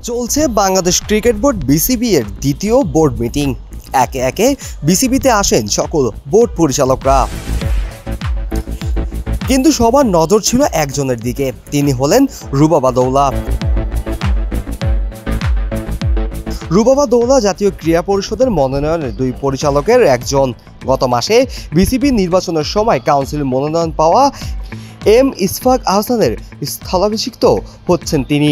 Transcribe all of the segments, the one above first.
চলছে Bangladesh cricket board BCB এর দ্বিতীয় বোর্ড মিটিং। একে একে বিসিবিতে আসেন সকল বোর্ড পরিচালকরা, কিন্তু সবার নজর ছিল একজনের দিকে। তিনি হলেন রুবাবা দৌলা। রুবাবা দৌলা জাতীয় ক্রীড়া পরিষদের মনোনয়নের দুই পরিচালকের একজন। গত মাসে বিসিবি নির্বাচনের সময় কাউন্সিলের মনোনয়ন পাওয়া এম ইসফাক আহসানের স্থলাভিষিক্ত হচ্ছেন তিনি।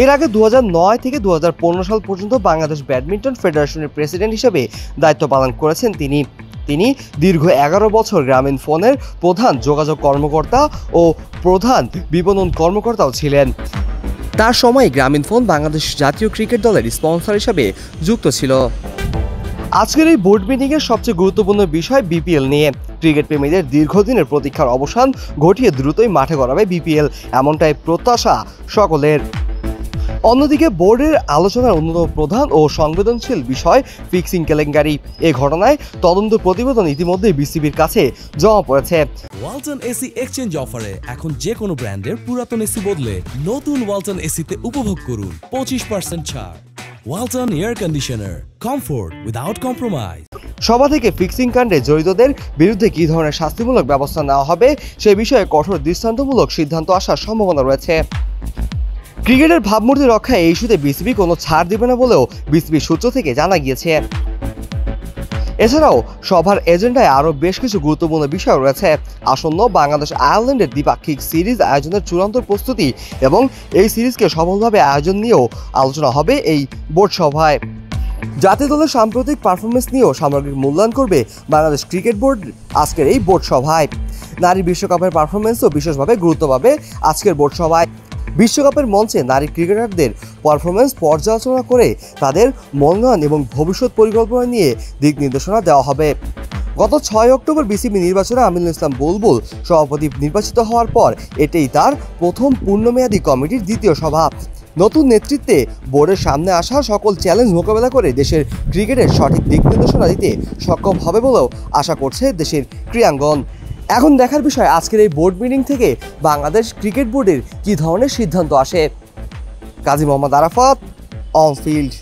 এর আগে 2009 থেকে 2015 সাল পর্যন্ত বাংলাদেশ ব্যাডমিন্টন ফেডারেশনের প্রেসিডেন্ট হিসেবে দায়িত্ব পালন করেছেন তিনি দীর্ঘ 11 বছর গ্রামীণ ফোনের প্রধান যোগাযোগ কর্মকর্তা ও প্রধান বিপণন কর্মকর্তাও ছিলেন। তার সময় গ্রামীণ ফোন বাংলাদেশ জাতীয় ক্রিকেট দলের স্পন্সর হিসেবে যুক্ত ছিল। আজকের এই বোর্ড মিটিংয়ের সবচেয়ে গুরুত্বপূর্ণ বিষয় বিপিএল নিয়ে। ক্রিকেট প্রেমীদের দীর্ঘদিনের প্রতীক্ষার অবসান ঘটিয়ে দ্রুতই মাঠে গড়াবে বিপিএল, এমনটাই প্রত্যাশা সকলের। অন্যদিকে বোর্ডের আলোচনার অন্যতম প্রধান ও সংবেদনশীল বিষয় ফিক্সিং কেলেঙ্কারি। এই ঘটনায় তদন্ত প্রতিবেদন ইতিমধ্যেই বিসিবির কাছে জমা পড়েছে। ওয়ালটন এসি এক্সচেঞ্জ অফারে এখন যে কোনো ব্র্যান্ডের পুরাতন এসি বদলে নতুন ওয়ালটন এসিতে উপভোগ করুন 25% ছাড়। Walton air conditioner, comfort without compromise. সভা থেকে ফিক্সিং কাণ্ডে জড়িতদের বিরুদ্ধে কী ধরনের শাস্তিমূলক ব্যবস্থা নেওয়া হবে সে বিষয়ে কঠোর দৃষ্টান্তমূলক সিদ্ধান্ত আসার সম্ভাবনা রয়েছে। ক্রিকেটের ভাবমূর্তি রক্ষায় এই ইস্যুতে বিসিবি কোনো ছাড় দেবে না বলেও বিসিবি সূত্র থেকে জানা গিয়েছে। এছাড়াও সভার এজেন্ডায় আরও বেশ কিছু গুরুত্বপূর্ণ বিষয় রয়েছে। আসন্ন বাংলাদেশ আয়ারল্যান্ডের দ্বিপাক্ষিক সিরিজ আয়োজনের চূড়ান্ত প্রস্তুতি এবং এই সিরিজকে সফলভাবে আয়োজন নিয়েও আলোচনা হবে এই বোর্ড সভায়। জাতীয় দলের সাম্প্রতিক পারফরমেন্স নিয়েও সামগ্রিক মূল্যায়ন করবে বাংলাদেশ ক্রিকেট বোর্ড আজকের এই বোর্ড সভায়। নারী বিশ্বকাপের পারফরমেন্সও বিশেষভাবে গুরুত্ব পাবে আজকের বোর্ড সভায়। বিশ্বকাপের মঞ্চে নারী ক্রিকেটারদের পারফরমেন্স পর্যালোচনা করে তাদের মনোনয়ন এবং ভবিষ্যৎ পরিকল্পনা নিয়ে দিক নির্দেশনা দেওয়া হবে। গত 6 অক্টোবর বিসিবি নির্বাচনে আমিনুল ইসলাম বুলবুল সভাপতি নির্বাচিত হওয়ার পর এটাই তার প্রথম পূর্ণমেয়াদী কমিটির দ্বিতীয় সভা। নতুন নেতৃত্বে বোর্ডের সামনে আসা সকল চ্যালেঞ্জ মোকাবেলা করে দেশের ক্রিকেটের সঠিক দিক নির্দেশনা দিতে সক্ষম হবে বলেও আশা করছে দেশের ক্রীড়াঙ্গন। এখন দেখার বিষয় আজকের এই বোর্ড মিটিং থেকে বাংলাদেশ ক্রিকেট বোর্ডের কী ধরনের সিদ্ধান্ত আসে। Kazi Mohammad Arafat, on field.